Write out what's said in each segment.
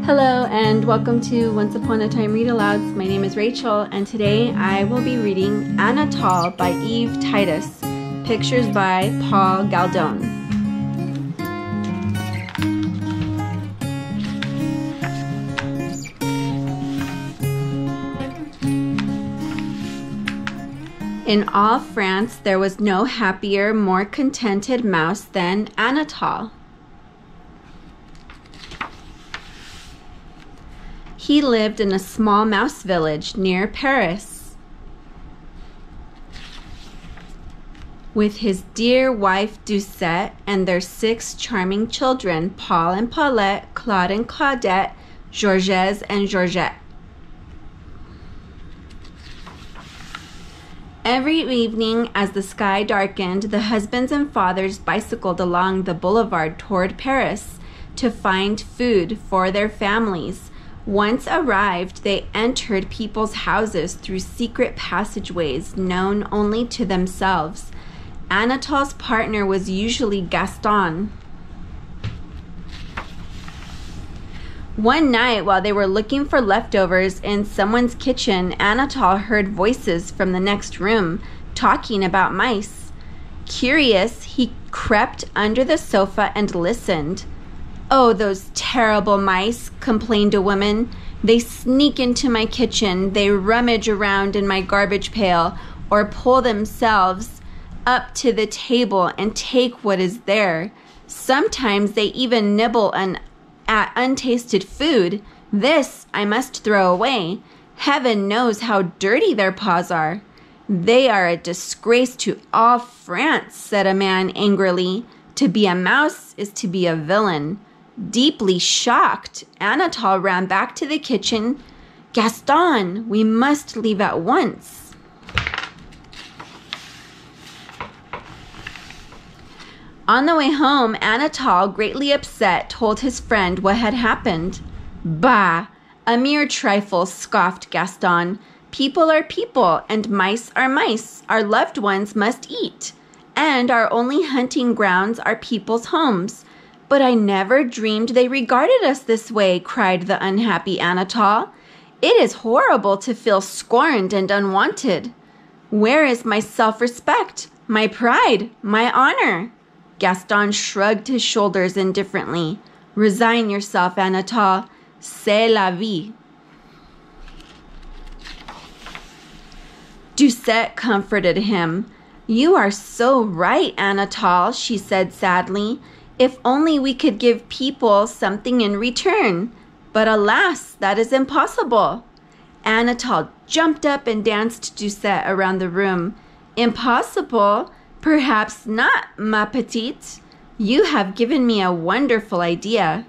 Hello and welcome to Once Upon a Time Read Alouds. My name is Rachel and today I will be reading Anatole by Titus, pictures by Paul Galdone. In all France there was no happier, more contented mouse than Anatole. He lived in a small mouse village near Paris with his dear wife Doucette and their 6 charming children, Paul and Paulette, Claude and Claudette, Georges and Georgette. Every evening as the sky darkened, the husbands and fathers bicycled along the boulevard toward Paris to find food for their families. Once arrived, they entered people's houses through secret passageways known only to themselves. Anatole's partner was usually Gaston. One night, while they were looking for leftovers in someone's kitchen, Anatole heard voices from the next room talking about mice. Curious, he crept under the sofa and listened. "Oh, those terrible mice," complained a woman. "They sneak into my kitchen, they rummage around in my garbage pail, or pull themselves up to the table and take what is there. Sometimes they even nibble at untasted food. This I must throw away. Heaven knows how dirty their paws are." "They are a disgrace to all France," said a man angrily. "To be a mouse is to be a villain." Deeply shocked, Anatole ran back to the kitchen. "Gaston, we must leave at once." On the way home, Anatole, greatly upset, told his friend what had happened. "Bah! A mere trifle," scoffed Gaston. "People are people, and mice are mice. Our loved ones must eat, and our only hunting grounds are people's homes." "But I never dreamed they regarded us this way," cried the unhappy Anatole. "It is horrible to feel scorned and unwanted. Where is my self-respect, my pride, my honor?" Gaston shrugged his shoulders indifferently. "Resign yourself, Anatole. C'est la vie." Doucette comforted him. "You are so right, Anatole," she said sadly. "If only we could give people something in return. But alas, that is impossible." Anatole jumped up and danced Doucette around the room. "Impossible? Perhaps not, ma petite. You have given me a wonderful idea."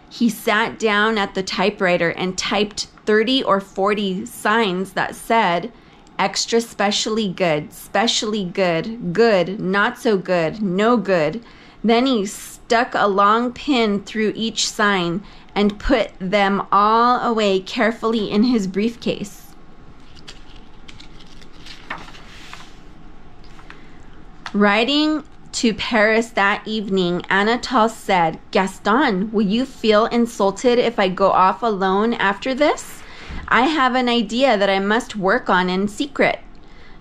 He sat down at the typewriter and typed 30 or 40 signs that said, "Extra specially good, good, not so good, no good." Then he stuck a long pin through each sign and put them all away carefully in his briefcase. Riding to Paris that evening, Anatole said, "Gaston, will you feel insulted if I go off alone after this? I have an idea that I must work on in secret."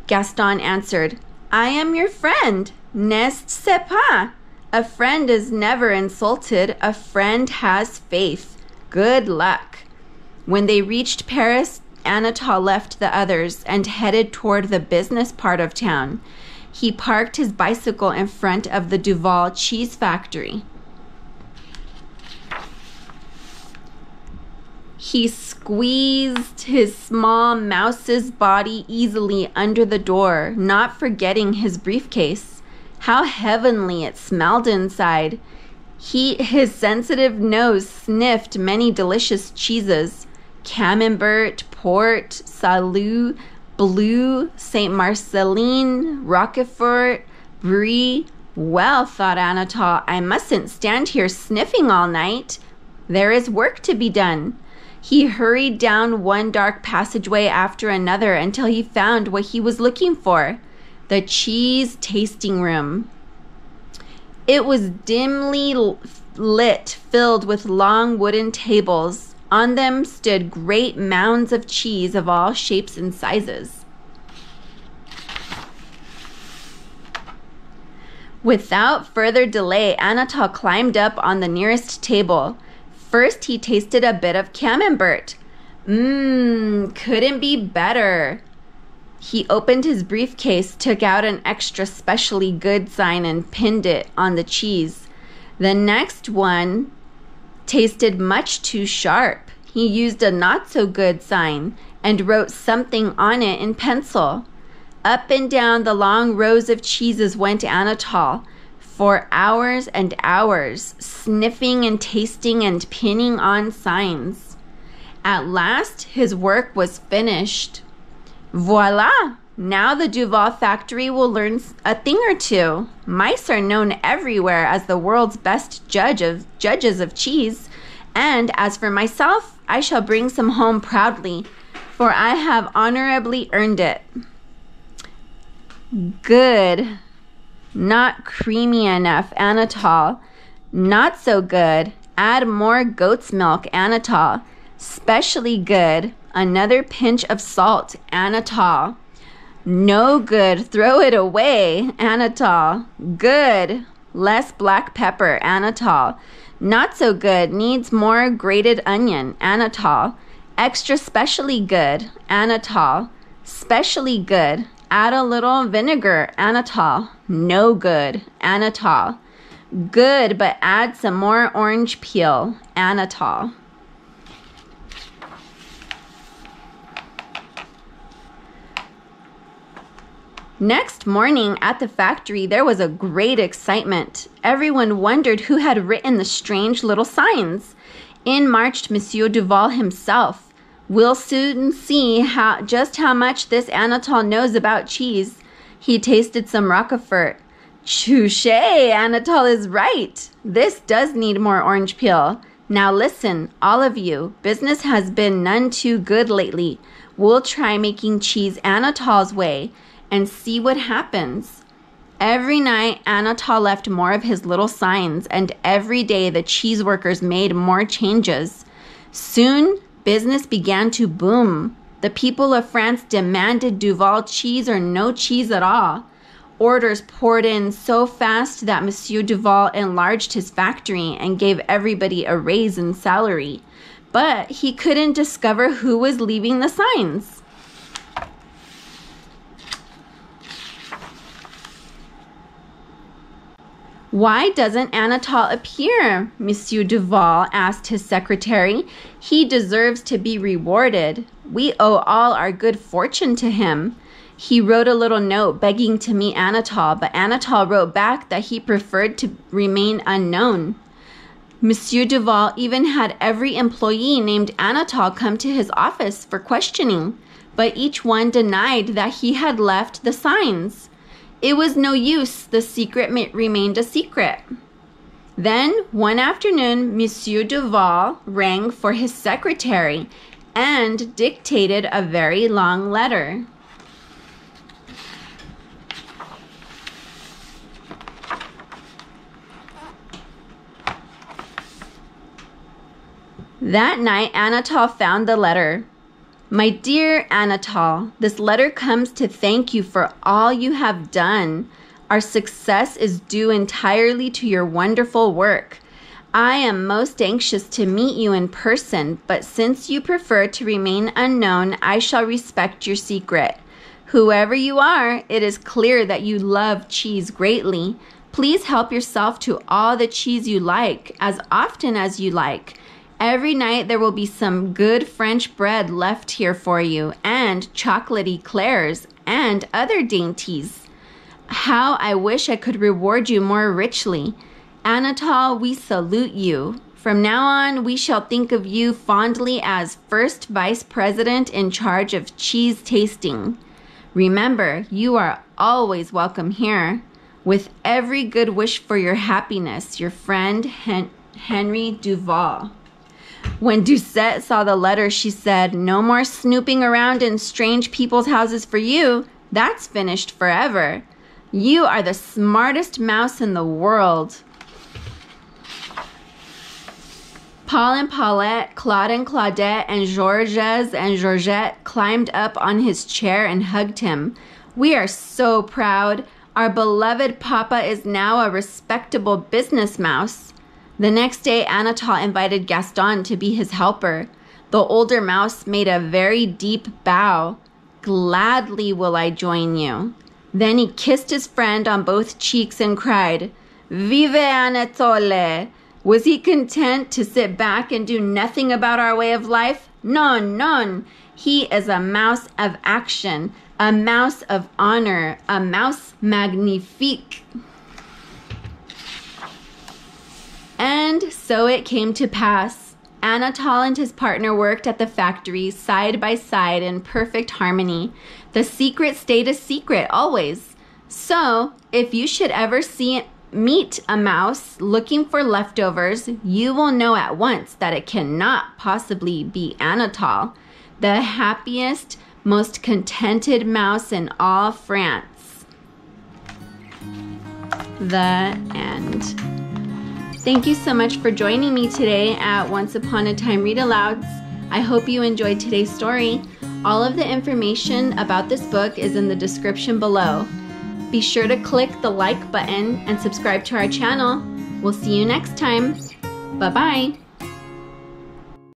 Gaston answered, "I am your friend, n'est-ce pas? A friend is never insulted. A friend has faith. Good luck." When they reached Paris, Anatole left the others and headed toward the business part of town. He parked his bicycle in front of the Duval cheese factory. He squeezed his small mouse's body easily under the door, not forgetting his briefcase. How heavenly it smelled inside. His sensitive nose sniffed many delicious cheeses: Camembert, Port, Salut, Bleu, Saint Marcelline, Roquefort, Brie. "Well," thought Anatole, "I mustn't stand here sniffing all night. There is work to be done." He hurried down one dark passageway after another until he found what he was looking for: the cheese tasting room. It was dimly lit, filled with long wooden tables. On them stood great mounds of cheese of all shapes and sizes. Without further delay, Anatole climbed up on the nearest table. First, he tasted a bit of camembert. Couldn't be better. He opened his briefcase, took out an extra specially good sign and pinned it on the cheese. The next one tasted much too sharp. He used a not-so-good sign and wrote something on it in pencil. Up and down the long rows of cheeses went Anatole for hours and hours, sniffing and tasting and pinning on signs. At last, his work was finished. Voila! Now the Duval factory will learn a thing or two. Mice are known everywhere as the world's best judges of cheese. And as for myself, I shall bring some home proudly, for I have honorably earned it. Good. Not creamy enough, Anatole. Not so good. Add more goat's milk, Anatole. Specially good. Another pinch of salt, Anatole. No good. Throw it away, Anatole. Good. Less black pepper, Anatole. Not so good. Needs more grated onion, Anatole. Extra specially good, Anatole. Specially good. Add a little vinegar, Anatole. No good, Anatole. Good, but add some more orange peel, Anatole. Next morning at the factory, there was a great excitement. Everyone wondered who had written the strange little signs. In marched Monsieur Duval himself. We'll soon see just how much this Anatole knows about cheese. He tasted some Roquefort. Touché, Anatole is right. This does need more orange peel. Now listen, all of you. Business has been none too good lately. We'll try making cheese Anatole's way and see what happens. Every night, Anatole left more of his little signs, and every day the cheese workers made more changes. Soon, business began to boom. The people of France demanded Duval cheese or no cheese at all. Orders poured in so fast that Monsieur Duval enlarged his factory and gave everybody a raise in salary. But he couldn't discover who was leaving the signs. Why doesn't Anatole appear? Monsieur Duval asked his secretary. He deserves to be rewarded. We owe all our good fortune to him. He wrote a little note begging to meet Anatole, but Anatole wrote back that he preferred to remain unknown. Monsieur Duval even had every employee named Anatole come to his office for questioning, but each one denied that he had left the signs. It was no use. The secret remained a secret. Then, one afternoon, Monsieur Duval rang for his secretary and dictated a very long letter. That night, Anatole found the letter. My dear Anatole, this letter comes to thank you for all you have done. Our success is due entirely to your wonderful work. I am most anxious to meet you in person, but since you prefer to remain unknown, I shall respect your secret. Whoever you are, it is clear that you love cheese greatly. Please help yourself to all the cheese you like, as often as you like. Every night there will be some good French bread left here for you, and chocolate eclairs, and other dainties. How I wish I could reward you more richly. Anatole, we salute you. From now on, we shall think of you fondly as first vice president in charge of cheese tasting. Remember, you are always welcome here. With every good wish for your happiness, your friend Henry Duval. When Doucette saw the letter, she said, "No more snooping around in strange people's houses for you. That's finished forever. You are the smartest mouse in the world." Paul and Paulette, Claude and Claudette, and Georges and Georgette climbed up on his chair and hugged him. "We are so proud. Our beloved Papa is now a respectable business mouse." The next day, Anatole invited Gaston to be his helper. The older mouse made a very deep bow. "Gladly will I join you." Then he kissed his friend on both cheeks and cried, "Vive Anatole!" Was he content to sit back and do nothing about our way of life? Non, non. He is a mouse of action, a mouse of honor, a mouse magnifique. And so it came to pass. Anatole and his partner worked at the factory side by side in perfect harmony. The secret stayed a secret always. So, if you should ever meet a mouse looking for leftovers, you will know at once that it cannot possibly be Anatole, the happiest, most contented mouse in all France. The end. Thank you so much for joining me today at Once Upon a Time Read Alouds. I hope you enjoyed today's story. All of the information about this book is in the description below. Be sure to click the like button and subscribe to our channel. We'll see you next time. Bye-bye.